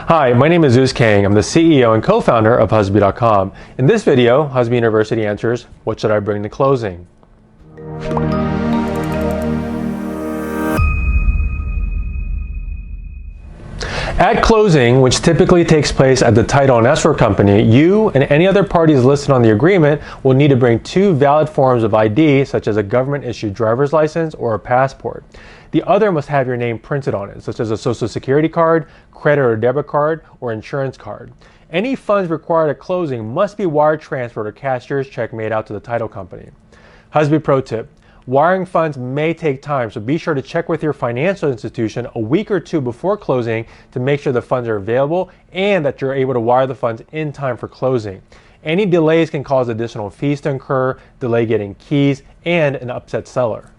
Hi, my name is Zeus Kang. I'm the CEO and co-founder of Husby.com. In this video, Husby University answers, what should I bring to closing? At closing, which typically takes place at the title and escrow company, you and any other parties listed on the agreement will need to bring two valid forms of ID, such as a government-issued driver's license or a passport. The other must have your name printed on it, such as a social security card, credit or debit card, or insurance card. Any funds required at closing must be wire transferred or cashier's check made out to the title company. Husby Pro Tip: wiring funds may take time, so be sure to check with your financial institution a week or two before closing to make sure the funds are available and that you're able to wire the funds in time for closing. Any delays can cause additional fees to incur, delay getting keys, and an upset seller.